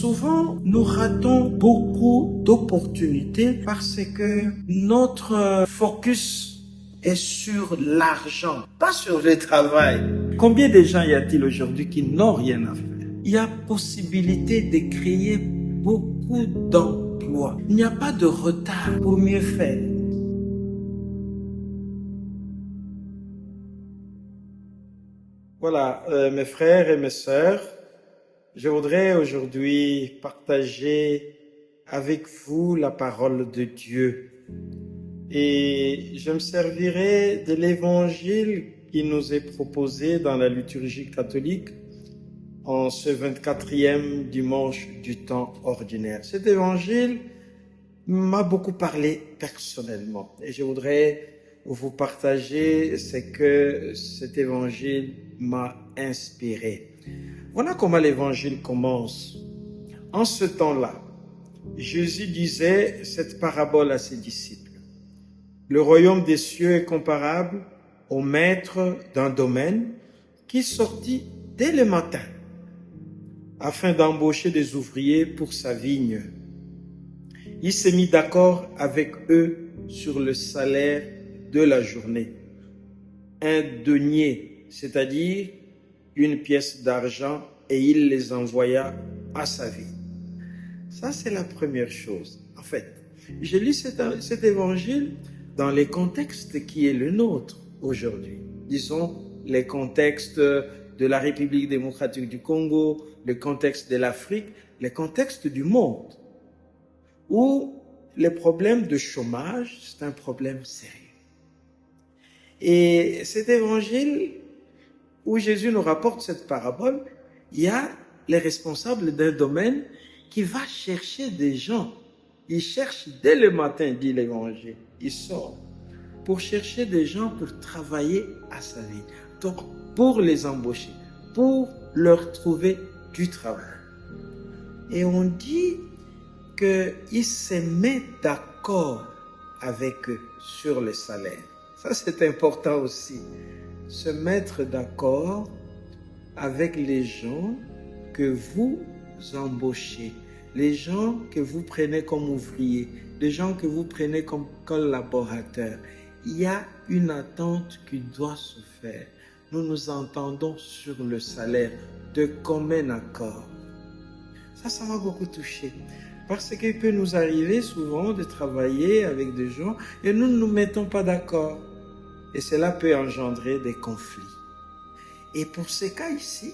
souvent, nous ratons beaucoup d'opportunités parce que notre focus est sur l'argent, pas sur le travail. Combien de gens y a-t-il aujourd'hui qui n'ont rien à faire? Il y a possibilité de créer beaucoup d'emplois. Il n'y a pas de retard pour mieux faire. Voilà, mes frères et mes sœurs, je voudrais aujourd'hui partager avec vous la parole de Dieu. Et je me servirai de l'évangile qui nous est proposé dans la liturgie catholique en ce 24e dimanche du temps ordinaire. Cet évangile m'a beaucoup parlé personnellement et je voudrais vous partager ce que cet évangile m'a inspiré. Voilà comment l'évangile commence. En ce temps-là, Jésus disait cette parabole à ses disciples. Le royaume des cieux est comparable au maître d'un domaine qui sortit dès le matin afin d'embaucher des ouvriers pour sa vigne. Il s'est mis d'accord avec eux sur le salaire de la journée. Un denier, c'est-à-dire une pièce d'argent, et il les envoya à sa vigne. Ça, c'est la première chose. En fait, je lis cet évangile dans les contextes qui est le nôtre aujourd'hui. Disons, les contextes de la République démocratique du Congo, le contexte de l'Afrique, les contextes du monde, où le problème de chômage, c'est un problème sérieux. Et cet évangile, où Jésus nous rapporte cette parabole, il y a les responsables d'un domaine qui va chercher des gens. Il cherche dès le matin, dit l'évangile. Il sort pour chercher des gens pour travailler à sa vie. Donc, pour les embaucher, pour leur trouver du travail. Et on dit qu'il se met d'accord avec eux sur le salaire. Ça, c'est important aussi. Se mettre d'accord avec les gens que vous embauchez, les gens que vous prenez comme ouvriers, les gens que vous prenez comme collaborateurs. Il y a une attente qui doit se faire. Nous nous entendons sur le salaire de commun accord. Ça m'a beaucoup touché. Parce qu'il peut nous arriver souvent de travailler avec des gens et nous ne nous mettons pas d'accord. Et cela peut engendrer des conflits. Et pour ces cas ici,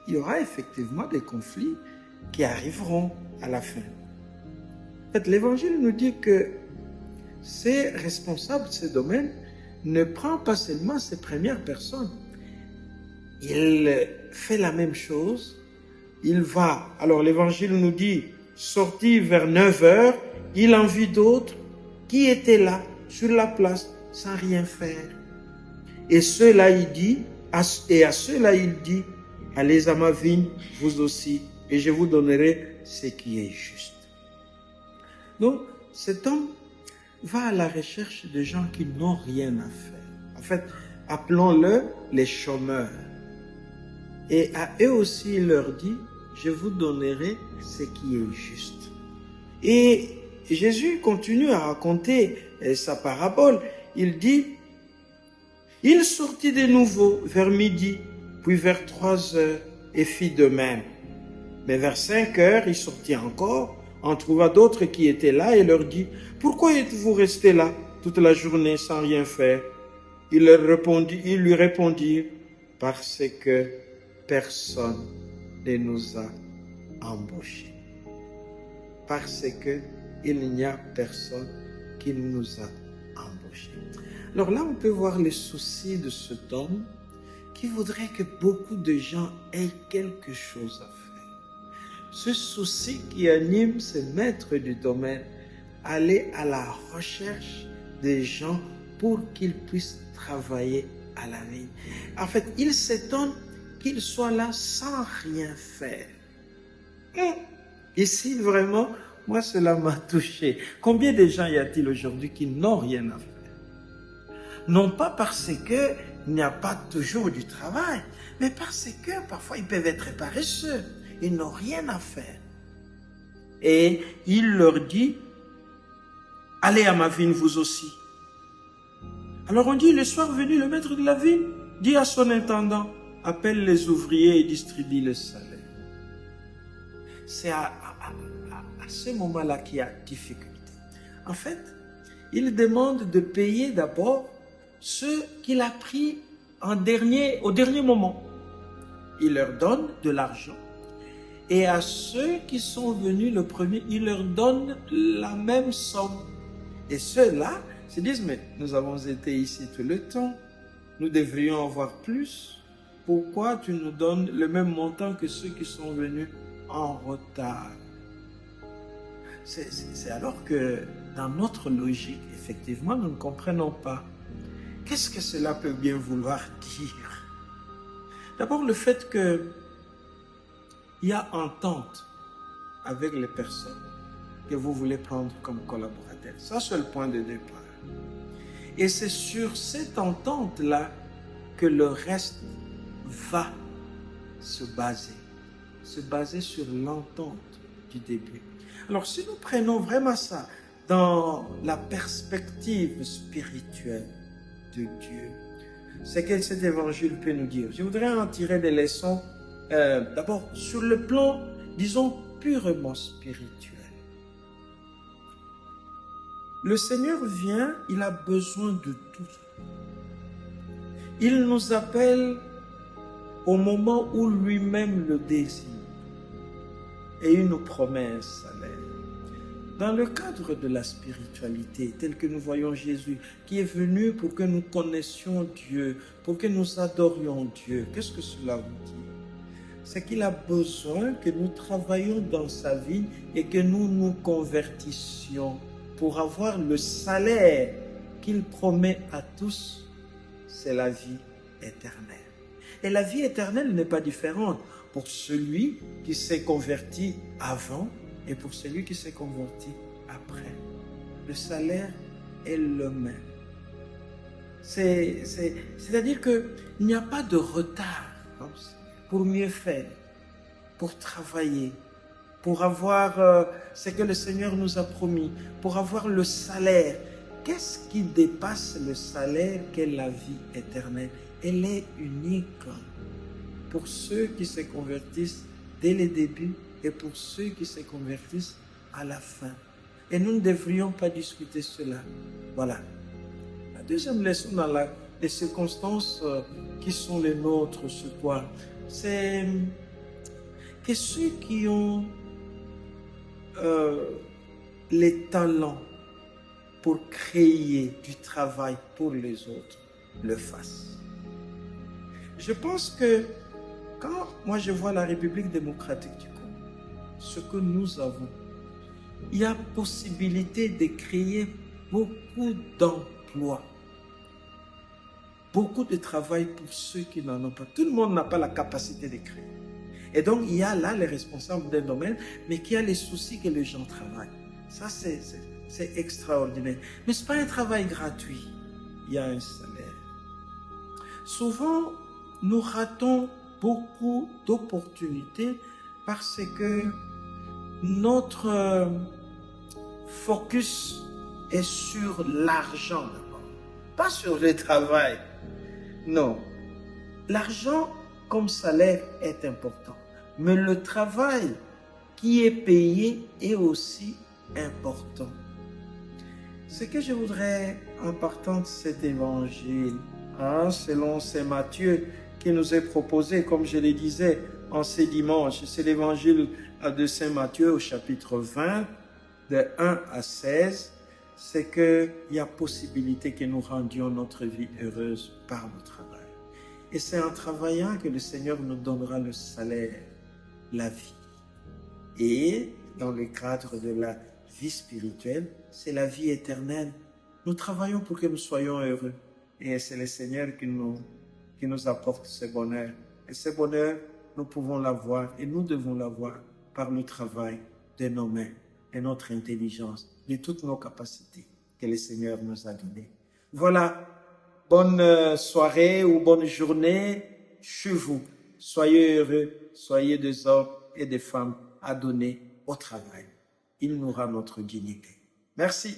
il y aura effectivement des conflits qui arriveront à la fin. En fait, l'évangile nous dit que ces responsables de ce domaine ne prend pas seulement ces premières personnes. Il fait la même chose. Il va, alors l'évangile nous dit, sorti vers 9 heures, il en vit d'autres qui étaient là, sur la place, sans rien faire. Et ceux-là, il dit, à ceux-là, il dit, allez à ma vigne, vous aussi, et je vous donnerai ce qui est juste. Donc, cet homme va à la recherche de gens qui n'ont rien à faire. En fait, appelons-le les chômeurs. Et à eux aussi, il leur dit, je vous donnerai ce qui est juste. Et Jésus continue à raconter sa parabole. Il dit, il sortit de nouveau vers midi, puis vers 3 heures, et fit de même. Mais vers 5 heures, il sortit encore, en trouva d'autres qui étaient là et leur dit, pourquoi êtes-vous restés là toute la journée sans rien faire? Il lui répondit, parce que personne ne nous a embauchés. Parce que il n'y a personne qui nous a embauchés. Alors là, on peut voir les soucis de cet homme qui voudrait que beaucoup de gens aient quelque chose à faire. Ce souci qui anime ce maître du domaine, aller à la recherche des gens pour qu'ils puissent travailler à la vigne. En fait, il s'étonne qu'ils soient là sans rien faire. Ici, vraiment, moi, cela m'a touché. Combien de gens y a-t-il aujourd'hui qui n'ont rien à faire? Non pas parce qu'il n'y a pas toujours du travail, mais parce que parfois ils peuvent être paresseux. Ils n'ont rien à faire. Et il leur dit, allez à ma vigne vous aussi. Alors on dit, le soir venu, le maître de la vigne dit à son intendant, appelle les ouvriers et distribue le salaire. C'est à ce moment-là qu'il y a difficulté. En fait, il demande de payer d'abord ceux qu'il a pris au dernier moment. Il leur donne de l'argent. Et à ceux qui sont venus le premier, il leur donne la même somme. Et ceux-là se disent, mais nous avons été ici tout le temps, nous devrions avoir plus. Pourquoi tu nous donnes le même montant que ceux qui sont venus en retard? C'est alors que dans notre logique, effectivement, nous ne comprenons pas. Qu'est-ce que cela peut bien vouloir dire? D'abord, le fait qu'il y a entente avec les personnes que vous voulez prendre comme collaborateurs. Ça, c'est le point de départ. Et c'est sur cette entente-là que le reste va se baser sur l'entente du début. Alors, si nous prenons vraiment ça dans la perspective spirituelle de Dieu, c'est que cet évangile peut nous dire. Je voudrais en tirer des leçons, d'abord, sur le plan, disons, purement spirituel. Le Seigneur vient, il a besoin de tout. Il nous appelle au moment où lui-même le désire. Et il nous promet un salaire. Dans le cadre de la spiritualité, tel que nous voyons Jésus, qui est venu pour que nous connaissions Dieu, pour que nous adorions Dieu, qu'est-ce que cela vous dit? C'est qu'il a besoin que nous travaillions dans sa vie et que nous nous convertissions pour avoir le salaire qu'il promet à tous, c'est la vie éternelle. Et la vie éternelle n'est pas différente pour celui qui s'est converti avant et pour celui qui s'est converti après. Le salaire est le même. C'est-à-dire qu'il n'y a pas de retard pour mieux faire, pour travailler, pour avoir ce que le Seigneur nous a promis, pour avoir le salaire. Qu'est-ce qui dépasse le salaire qu'est la vie éternelle? Elle est unique pour ceux qui se convertissent dès le début et pour ceux qui se convertissent à la fin. Et nous ne devrions pas discuter cela. Voilà. La deuxième leçon dans les circonstances qui sont les nôtres ce soir, c'est que ceux qui ont les talents pour créer du travail pour les autres le fassent. Je pense que quand moi je vois la République démocratique du Congo, ce que nous avons, il y a possibilité de créer beaucoup d'emplois, beaucoup de travail pour ceux qui n'en ont pas. Tout le monde n'a pas la capacité de créer. Et donc il y a là les responsables d'un domaine, mais qui a les soucis que les gens travaillent. Ça c'est extraordinaire. Mais ce n'est pas un travail gratuit. Il y a un salaire. Souvent, nous ratons beaucoup d'opportunités parce que notre focus est sur l'argent d'abord, pas sur le travail. Non, l'argent comme salaire est important, mais le travail qui est payé est aussi important. Ce que je voudrais en partant de cet évangile, selon Saint Matthieu, qui nous est proposé, comme je le disais, en ces dimanches. C'est l'évangile de Saint Matthieu au chapitre 20, de 1 à 16. C'est qu'il y a possibilité que nous rendions notre vie heureuse par le travail. Et c'est en travaillant que le Seigneur nous donnera le salaire, la vie. Et dans le cadre de la vie spirituelle, c'est la vie éternelle. Nous travaillons pour que nous soyons heureux. Et c'est le Seigneur qui nous apporte ce bonheur. Et ce bonheur, nous pouvons l'avoir et nous devons l'avoir par le travail de nos mains, de notre intelligence, de toutes nos capacités que le Seigneur nous a données. Voilà, bonne soirée ou bonne journée chez vous. Soyez heureux, soyez des hommes et des femmes adonnés au travail. il nous rend notre dignité. Merci.